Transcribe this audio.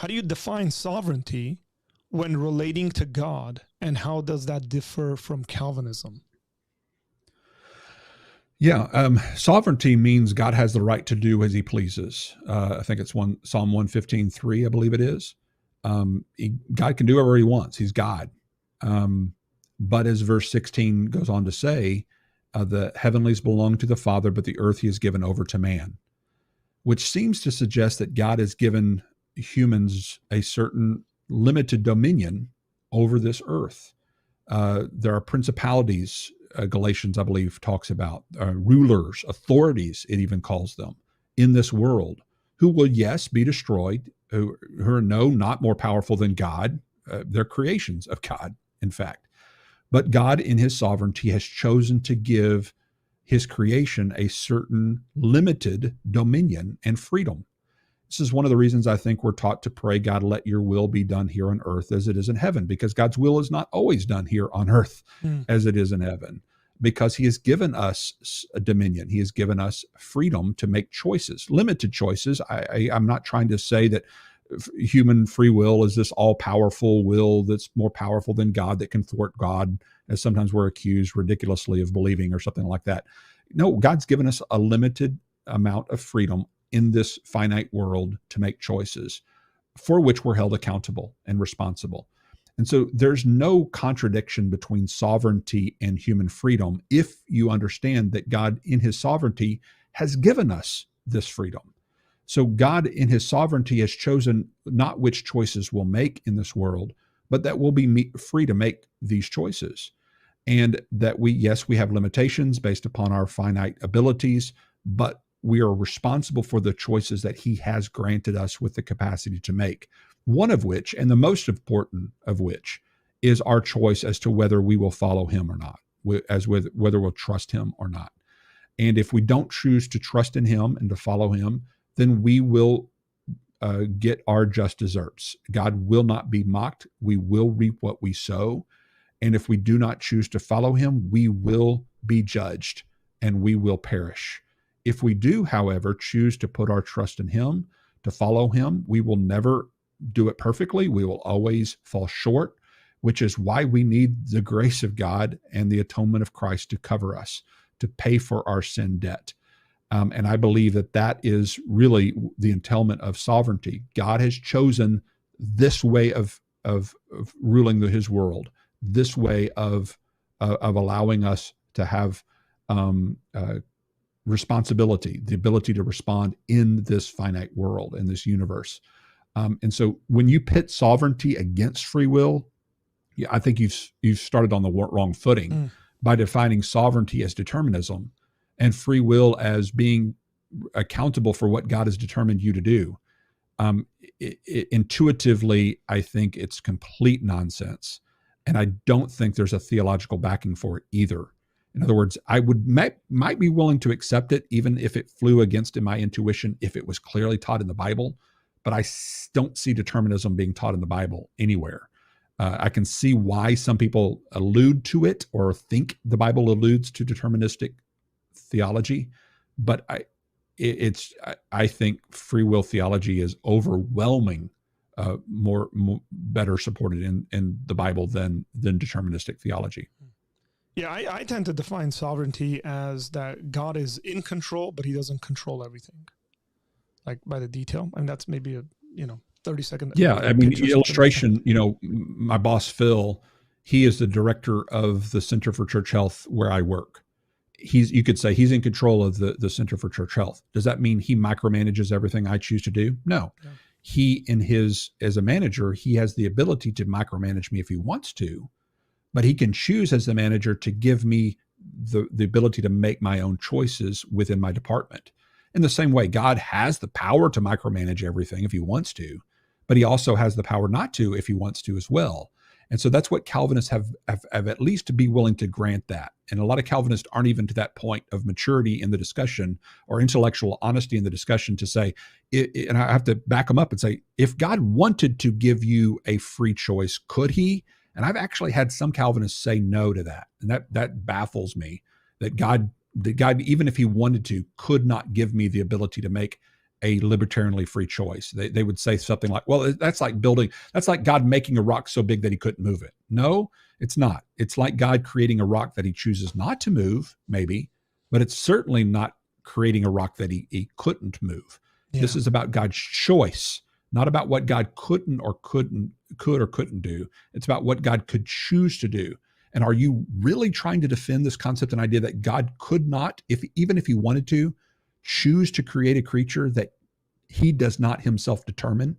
do you define sovereignty when relating to God, and how does that differ from Calvinism? Yeah, sovereignty means God has the right to do as he pleases. I think it's Psalm 115:3, I believe it is. God can do whatever he wants. He's God. But as verse 16 goes on to say, the heavenlies belong to the Father, but the earth he has given over to man, which seems to suggest that God has given humans a certain limited dominion over this earth. There are principalities, Galatians, I believe, talks about, rulers, authorities, it even calls them, in this world, who will, yes, be destroyed, who are not more powerful than God. They're creations of God, in fact. But God, in his sovereignty, has chosen to give his creation a certain limited dominion and freedom. This is one of the reasons I think we're taught to pray, God, let your will be done here on earth as it is in heaven, because God's will is not always done here on earth as it is in heaven, because he has given us a dominion. He has given us freedom to make choices, limited choices. I'm not trying to say that human free will is this all-powerful will that's more powerful than God, that can thwart God, as sometimes we're accused ridiculously of believing, or something like that. No, God's given us a limited amount of freedom in this finite world to make choices for which we're held accountable and responsible. And so there's no contradiction between sovereignty and human freedom if you understand that God in his sovereignty has given us this freedom. So God in his sovereignty has chosen not which choices we'll make in this world, but that we'll be free to make these choices. And that we have limitations based upon our finite abilities, but we are responsible for the choices that he has granted us with the capacity to make. One of which, and the most important of which, is our choice as to whether we will follow him or not, whether we'll trust him or not. And if we don't choose to trust in him and to follow him, then we will get our just deserts. God will not be mocked. We will reap what we sow. And if we do not choose to follow him, we will be judged and we will perish. If we do, however, choose to put our trust in him, to follow him, we will never do it perfectly. We will always fall short, which is why we need the grace of God and the atonement of Christ to cover us, to pay for our sin debt. And I believe that is really the entailment of sovereignty. God has chosen this way of ruling his world, this way of allowing us to have responsibility, the ability to respond in this finite world, in this universe. And so when you pit sovereignty against free will, I think you've started on the wrong footing by defining sovereignty as determinism and free will as being accountable for what God has determined you to do. Intuitively, I think it's complete nonsense. And I don't think there's a theological backing for it either. In other words, I might be willing to accept it, even if it flew against my intuition, if it was clearly taught in the Bible. But I don't see determinism being taught in the Bible anywhere. I can see why some people allude to it or think the Bible alludes to deterministic theology, but I think free will theology is overwhelming, more better supported in the Bible than deterministic theology. Yeah, I tend to define sovereignty as that God is in control, but he doesn't control everything, like by the detail. And that's maybe a 30-second. Yeah, I mean, illustration. My boss Phil, he is the director of the Center for Church Health where I work. You could say he's in control of the Center for Church Health. Does that mean he micromanages everything I choose to do? No. He, as a manager, he has the ability to micromanage me if he wants to, but he can choose as the manager to give me the ability to make my own choices within my department. In the same way, God has the power to micromanage everything if he wants to, but he also has the power not to if he wants to as well. And so that's what Calvinists have at least to be willing to grant that. And a lot of Calvinists aren't even to that point of maturity in the discussion or intellectual honesty in the discussion to say, and I have to back them up and say, if God wanted to give you a free choice, could he? And I've actually had some Calvinists say no to that. And that baffles me, that God, even if he wanted to, could not give me the ability to make a libertarianly free choice. They would say something like, well, that's like God making a rock so big that he couldn't move it. No, it's not. It's like God creating a rock that he chooses not to move, maybe, but it's certainly not creating a rock that he couldn't move. Yeah. This is about God's choice, not about what God could or couldn't do. It's about what God could choose to do. And are you really trying to defend this concept and idea that God could not, even if he wanted to, choose to create a creature that he does not himself determine?